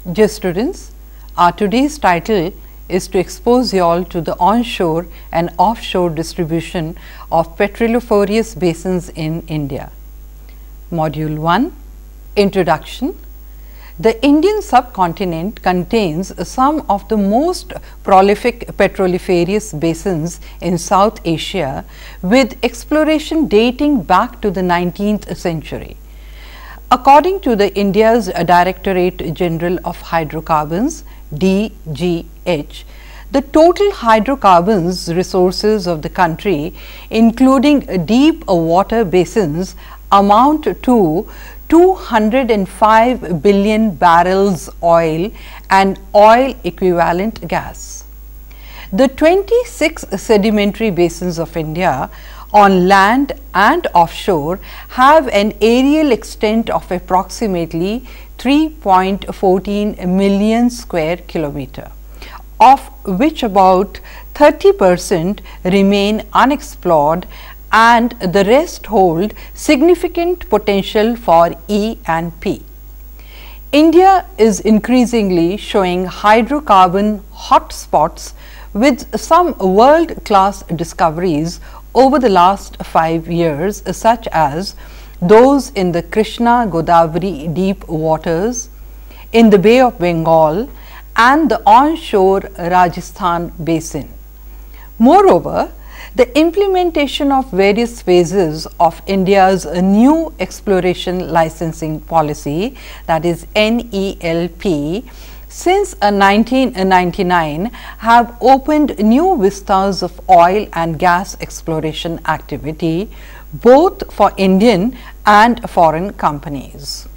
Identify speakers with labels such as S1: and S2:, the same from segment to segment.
S1: Dear students, our today's title is to expose you all to the onshore and offshore distribution of petroliferous basins in India. Module 1, Introduction. The Indian subcontinent contains some of the most prolific petroliferous basins in South Asia, with exploration dating back to the 19th century. According to the India's Directorate General of Hydrocarbons (DGH), the total hydrocarbons resources of the country, including deep water basins, amount to 205 billion barrels oil and oil equivalent gas. The 26 sedimentary basins of India on land and offshore have an aerial extent of approximately 3.14 million square kilometer, of which about 30% remain unexplored and the rest hold significant potential for E&P. India is increasingly showing hydrocarbon hotspots with some world-class discoveries over the last 5 years, such as those in the Krishna Godavari deep waters, in the Bay of Bengal and the onshore Rajasthan basin. Moreover, the implementation of various phases of India's new exploration licensing policy, that is NELP, since 1999 have opened new vistas of oil and gas exploration activity, both for Indian and foreign companies.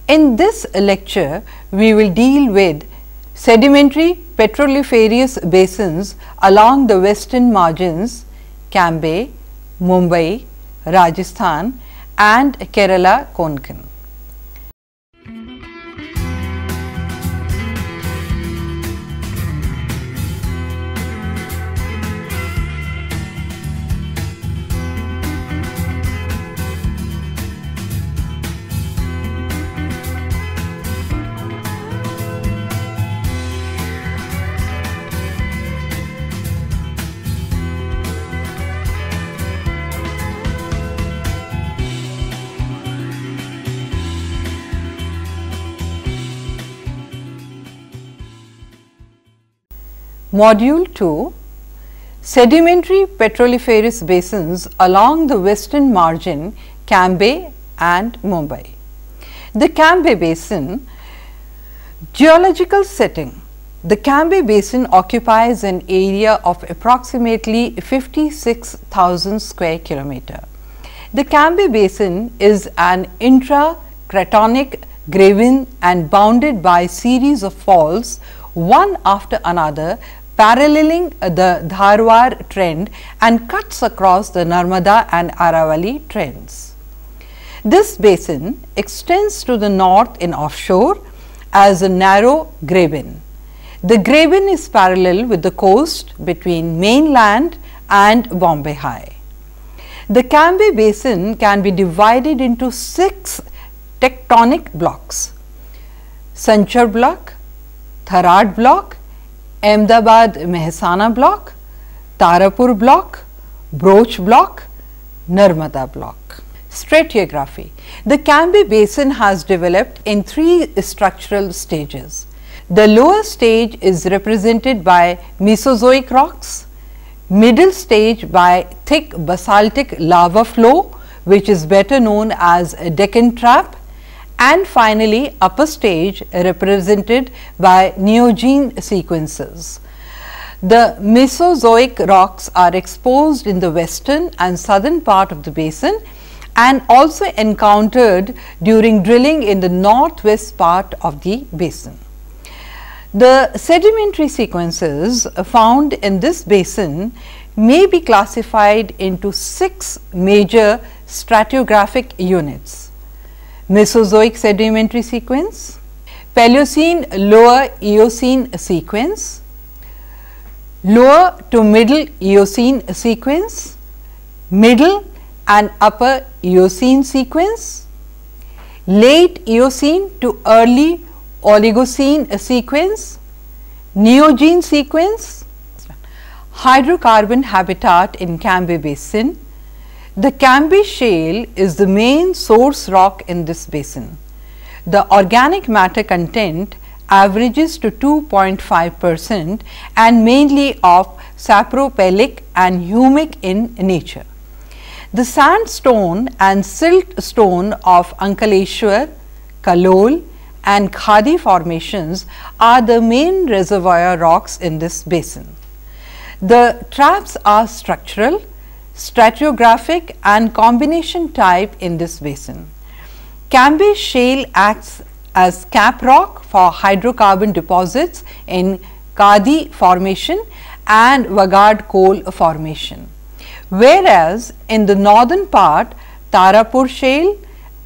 S1: In this lecture, we will deal with sedimentary petroliferous basins along the western margins, Cambay, Mumbai, Rajasthan and Kerala Konkan. Module 2, Sedimentary petroliferous basins along the western margin, Cambay and Mumbai. The Cambay basin. Geological setting. The Cambay basin occupies an area of approximately 56,000 square kilometer. The Cambay basin is an intra-cratonic graben and bounded by series of falls, one after another, paralleling the Dharwar trend and cuts across the Narmada and Aravalli trends. This basin extends to the north in offshore as a narrow graben. The graben is parallel with the coast between mainland and Bombay High. The Cambay basin can be divided into 6 tectonic blocks: Sanchar block, Tharad block, Ahmedabad Mehsana block, Tarapur block, Broach block, Narmada block. Stratigraphy. The Cambay basin has developed in 3 structural stages. The lower stage is represented by Mesozoic rocks, middle stage by thick basaltic lava flow, which is better known as Deccan Trap, and finally upper stage represented by Neogene sequences. The Mesozoic rocks are exposed in the western and southern part of the basin and also encountered during drilling in the northwest part of the basin. The sedimentary sequences found in this basin may be classified into 6 major stratigraphic units: Mesozoic sedimentary sequence, Paleocene lower Eocene sequence, lower to middle Eocene sequence, middle and upper Eocene sequence, late Eocene to early Oligocene sequence, Neogene sequence, hydrocarbon habitat in Cambay Basin. The Cambay Shale is the main source rock in this basin. The organic matter content averages to 2.5% and mainly of sapropelic and humic in nature. The sandstone and siltstone of Ankaleshwar, Kalol and Khadi formations are the main reservoir rocks in this basin. The traps are structural, stratigraphic and combination type in this basin. Cambay Shale acts as cap rock for hydrocarbon deposits in Khadi formation and Vagad coal formation, whereas in the northern part Tarapur Shale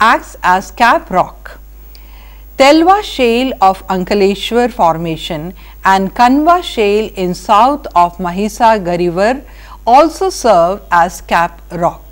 S1: acts as cap rock. Telwa Shale of Ankaleshwar formation and Kanwa Shale in south of Mahisagar River also serve as cap rock.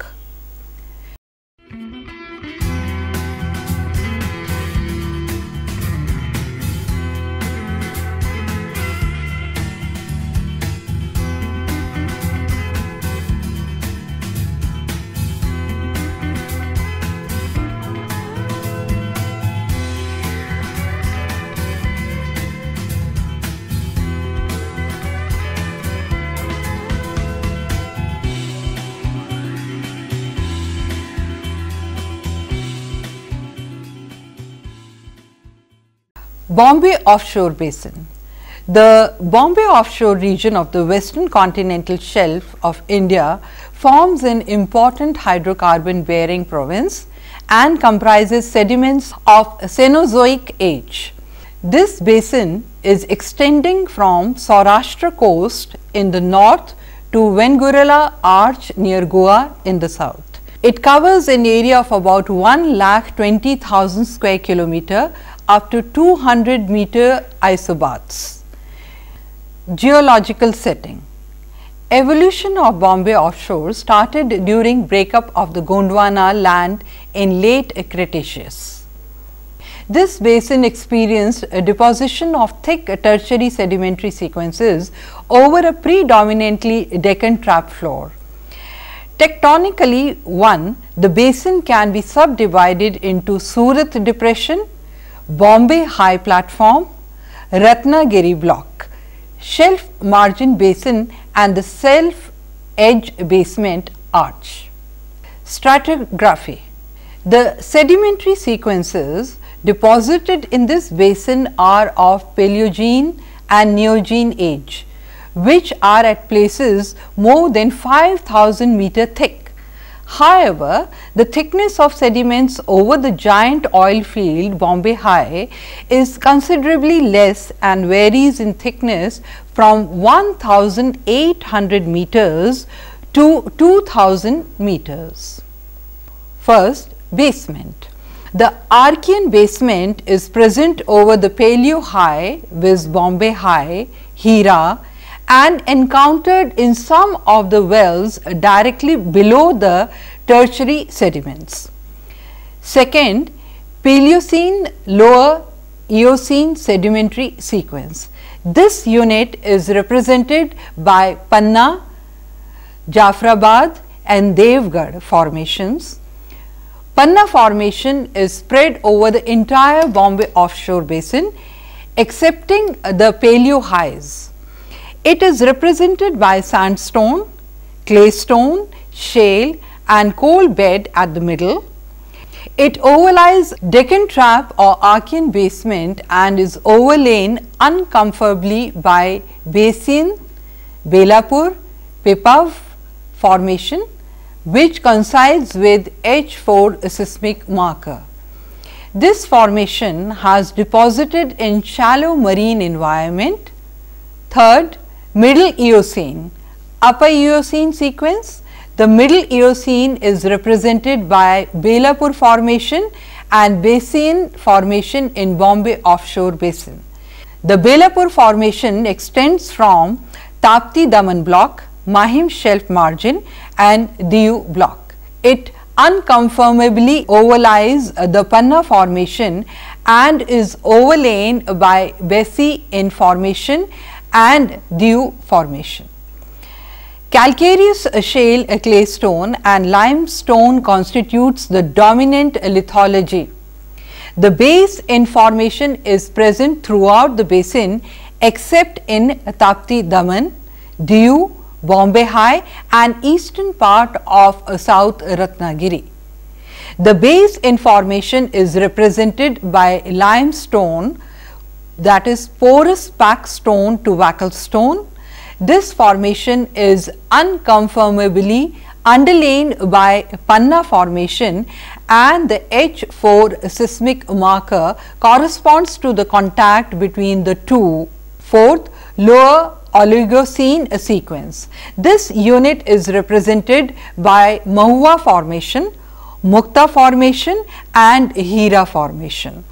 S1: Bombay Offshore Basin. The Bombay Offshore region of the Western Continental Shelf of India forms an important hydrocarbon bearing province and comprises sediments of Cenozoic age. This basin is extending from Saurashtra coast in the north to Vengurla Arch near Goa in the south. It covers an area of about 1,20,000 square kilometer up to 200 meter isobaths. Geological setting. Evolution of Bombay offshore started during breakup of the Gondwana land in late Cretaceous. This basin experienced a deposition of thick tertiary sedimentary sequences over a predominantly Deccan trap floor. Tectonically, the basin can be subdivided into Surat Depression, Bombay High Platform, Ratnagiri Block, Shelf Margin Basin and the Self Edge Basement Arch. Stratigraphy. The sedimentary sequences deposited in this basin are of Paleogene and Neogene age, which are at places more than 5,000 meter thick. However, the thickness of sediments over the giant oil field Bombay High is considerably less and varies in thickness from 1,800 meters to 2,000 meters. First, basement. The Archean basement is present over the Paleo High, viz. Bombay High, Hira, and encountered in some of the wells directly below the tertiary sediments. Second, Paleocene Lower Eocene sedimentary sequence. This unit is represented by Panna, Jafrabad and Devgarh formations. Panna formation is spread over the entire Bombay offshore basin excepting the Paleo highs. It is represented by sandstone, claystone, shale and coal bed at the middle. It overlies Deccan Trap or Archean basement and is overlain uncomfortably by Basin, Belapur, Pipav formation, which coincides with H4 seismic marker. This formation has deposited in shallow marine environment. Third, Middle Eocene, Upper Eocene sequence. The Middle Eocene is represented by Belapur formation and Basin formation in Bombay offshore basin. The Belapur formation extends from Tapti Daman block, Mahim shelf margin and Diu block. It unconfirmably overlies the Panna formation and is overlain by Bessie-in formation and Dew formation. Calcareous shale claystone and limestone constitutes the dominant lithology. The Bass-in formation is present throughout the basin except in Tapti Daman, Diu, Bombay High and eastern part of South Ratnagiri. The Bass-in formation is represented by limestone, that is porous pack stone to Wackell stone. This formation is unconformably underlain by Panna formation and the H4 seismic marker corresponds to the contact between the two. Fourth, lower Oligocene sequence. This unit is represented by Mahua formation, Mukta formation and Hira formation.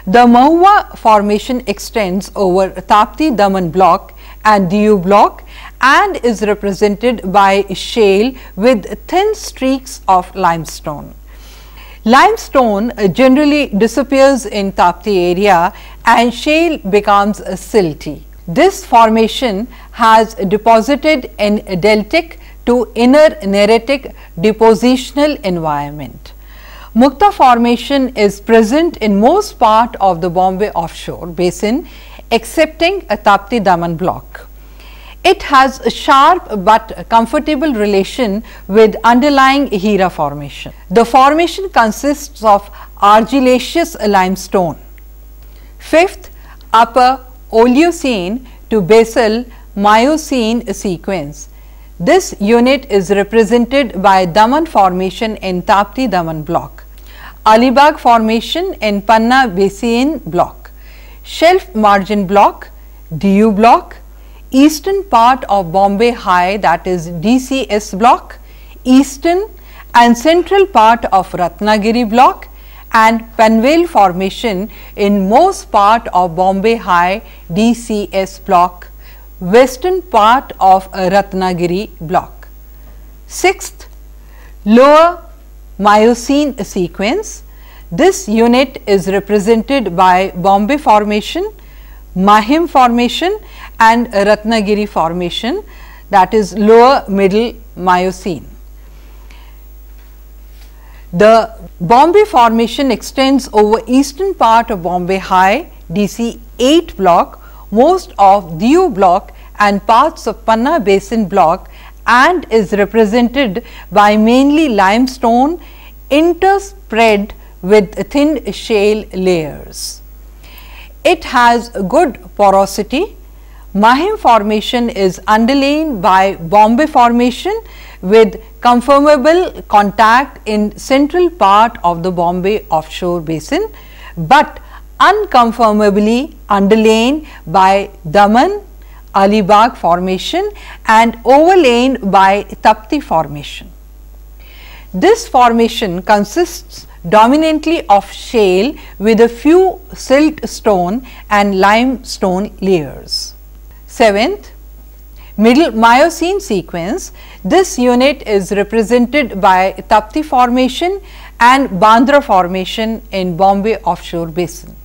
S1: The Mahua formation extends over Tapti Daman block and Diu block and is represented by shale with thin streaks of limestone. Limestone generally disappears in Tapti area and shale becomes silty. This formation has deposited in deltic to inner neritic depositional environment. Mukta formation is present in most part of the Bombay offshore basin excepting a Tapti Daman block. It has a sharp but comfortable relation with underlying Hira formation. The formation consists of argillaceous limestone. Fifth, upper Oligocene to basal Miocene sequence. This unit is represented by Daman formation in Tapti Daman block, Alibag formation in Panna Basin block, Shelf margin block, Diu block, eastern part of Bombay High, that is DCS block, eastern and central part of Ratnagiri block and Panvel formation in most part of Bombay High DCS block, western part of Ratnagiri block. Sixth, lower Miocene sequence. This unit is represented by Bombay formation, Mahim formation and Ratnagiri formation, that is lower middle Miocene. The Bombay formation extends over eastern part of Bombay High DC 8 block, most of Diu block and parts of Panna Basin block and is represented by mainly limestone interspread with thin shale layers. It has good porosity. Mahim formation is underlain by Bombay formation with conformable contact in central part of the Bombay offshore basin, but unconformably underlain by Daman, Alibag formation and overlain by Tapti formation. This formation consists dominantly of shale with a few silt stone and limestone layers. Seventh, middle Miocene sequence. This unit is represented by Tapti formation and Bandra formation in Bombay offshore basin.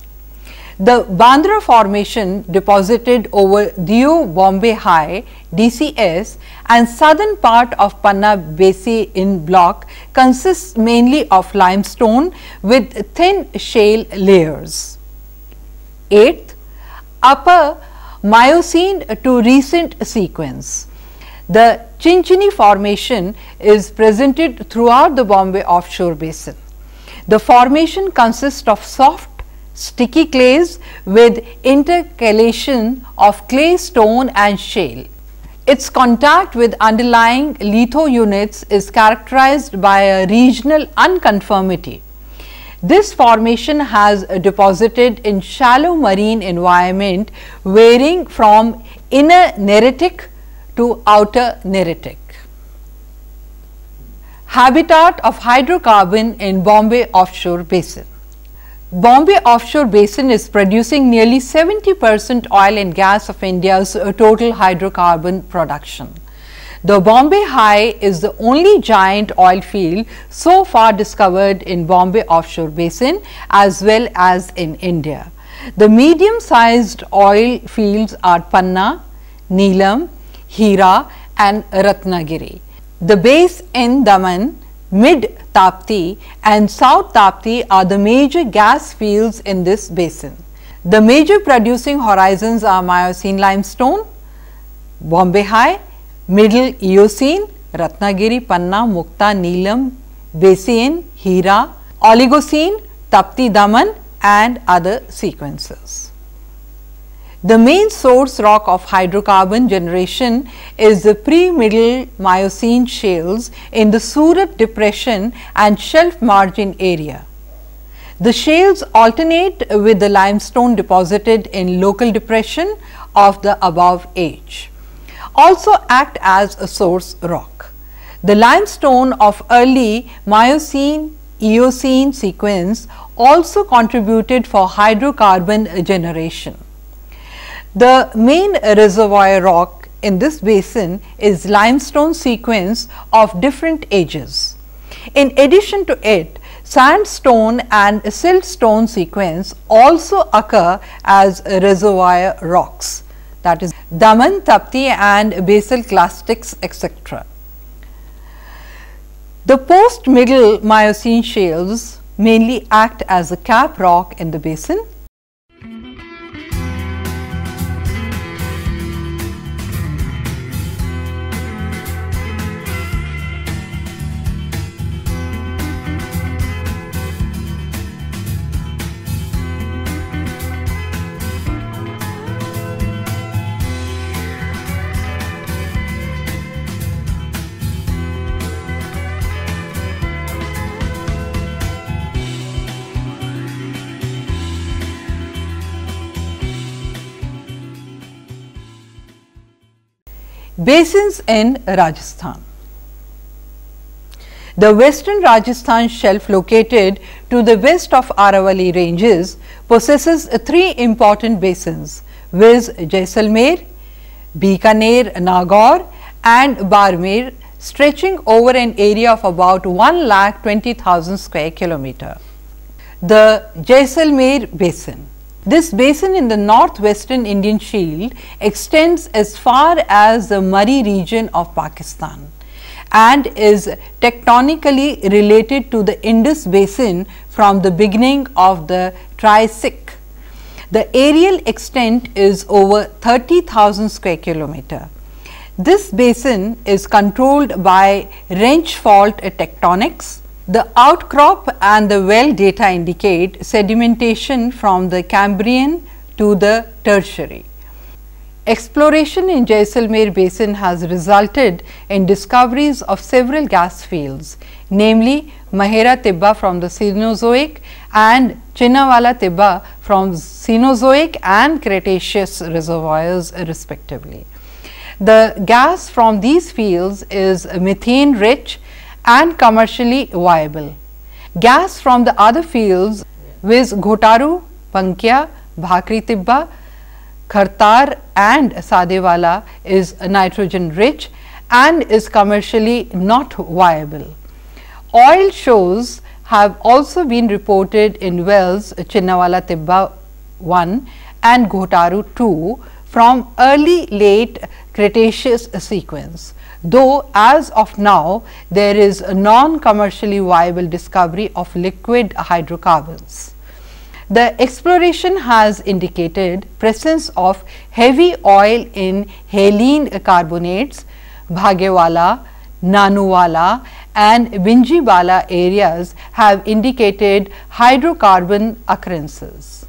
S1: The Bandra formation deposited over Diu Bombay High DCS and southern part of Panna Basin block consists mainly of limestone with thin shale layers. Eighth, upper Miocene to recent sequence. The Chinchini formation is presented throughout the Bombay offshore basin. The formation consists of soft sticky clays with intercalation of clay stone and shale. Its contact with underlying litho units is characterized by a regional unconformity. This formation has deposited in shallow marine environment varying from inner neritic to outer neritic. Habitat of hydrocarbon in Bombay offshore basin. Bombay offshore basin is producing nearly 70% oil and gas of India's total hydrocarbon production. The Bombay High is the only giant oil field so far discovered in Bombay offshore basin as well as in India. The medium sized oil fields are Panna, Neelam, Hira and Ratnagiri. The base in Daman, Mid Tapti and South Tapti are the major gas fields in this basin. The major producing horizons are Miocene limestone, Bombay High, Middle Eocene, Ratnagiri, Panna, Mukta, Neelam, Basian, Hira, Oligocene, Tapti Daman and other sequences. The main source rock of hydrocarbon generation is the pre-Middle Miocene shales in the Surat depression and shelf margin area. The shales alternate with the limestone deposited in local depression of the above age. Also act as a source rock. The limestone of early Miocene Eocene sequence also contributed for hydrocarbon generation. The main reservoir rock in this basin is limestone sequence of different ages. In addition to it, sandstone and siltstone sequence also occur as reservoir rocks, that is Daman, Tapti and basalclastics etc. The post-Middle Miocene shales mainly act as a cap rock in the basin. Basins in Rajasthan. The western Rajasthan shelf located to the west of Aravalli ranges possesses three important basins, viz. Jaisalmer, Bikaner, Nagaur and Barmer, stretching over an area of about 1,20,000 square kilometer. The Jaisalmer Basin. This basin in the northwestern Indian Shield extends as far as the Murray region of Pakistan and is tectonically related to the Indus Basin from the beginning of the Triassic. The areal extent is over 30,000 square kilometer. This basin is controlled by wrench fault tectonics. The outcrop and the well data indicate sedimentation from the Cambrian to the Tertiary. Exploration in Jaisalmer Basin has resulted in discoveries of several gas fields, namely Mahera Tibba from the Cenozoic and Chinnawala Tibba from Cenozoic and Cretaceous reservoirs respectively. The gas from these fields is methane rich and commercially viable. Gas from the other fields viz. Ghotaru, Pankya, Bhakri Tibba, Khartar and Sadewala is nitrogen rich and is commercially not viable. Oil shows have also been reported in wells Chinnawala Tibba 1 and Ghotaru 2 from early late Cretaceous sequence, though as of now there is a non-commercially viable discovery of liquid hydrocarbons. The exploration has indicated presence of heavy oil in Haline carbonates, Bhagewala, Nanuwala and Binjibala areas have indicated hydrocarbon occurrences.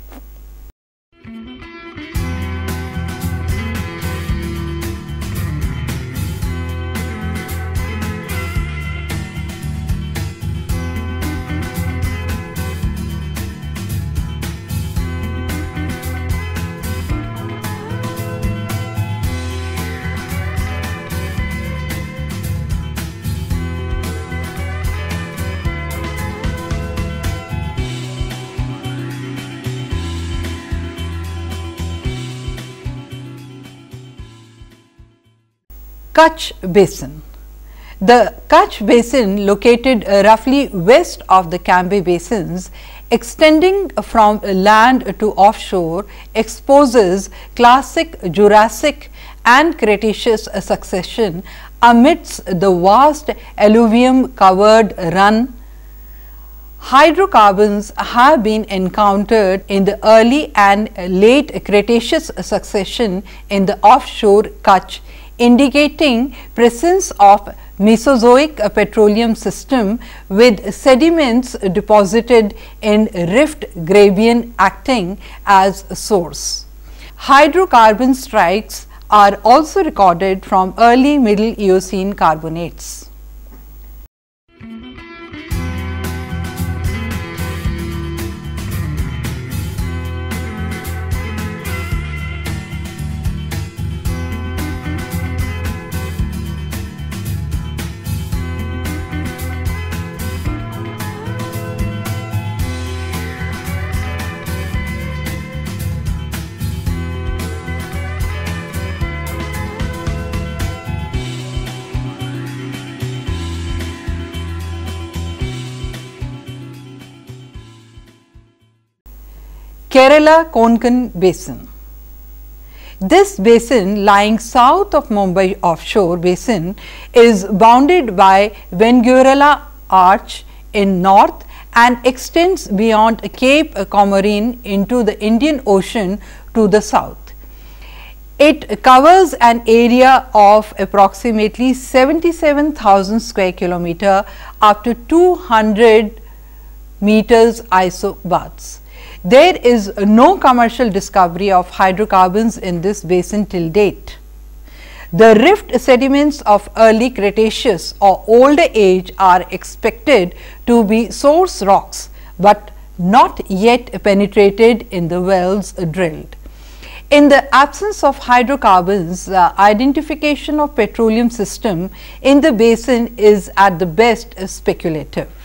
S1: Kutch Basin. The Kutch Basin, located roughly west of the Cambay basins, extending from land to offshore, exposes classic Jurassic and Cretaceous succession amidst the vast alluvium covered run. Hydrocarbons have been encountered in the early and late Cretaceous succession in the offshore Kutch, indicating presence of Mesozoic petroleum system with sediments deposited in Rift Graben acting as source. Hydrocarbon strikes are also recorded from early Middle Eocene carbonates. Kerala Konkan Basin. This basin, lying south of Mumbai offshore basin, is bounded by Venugula Arch in north and extends beyond Cape Comorin into the Indian Ocean to the south. It covers an area of approximately 77,000 square kilometer up to 200 meters isobaths. There is no commercial discovery of hydrocarbons in this basin till date. The rift sediments of early Cretaceous or older age are expected to be source rocks, but not yet penetrated in the wells drilled. In the absence of hydrocarbons, the identification of petroleum system in the basin is at the best speculative.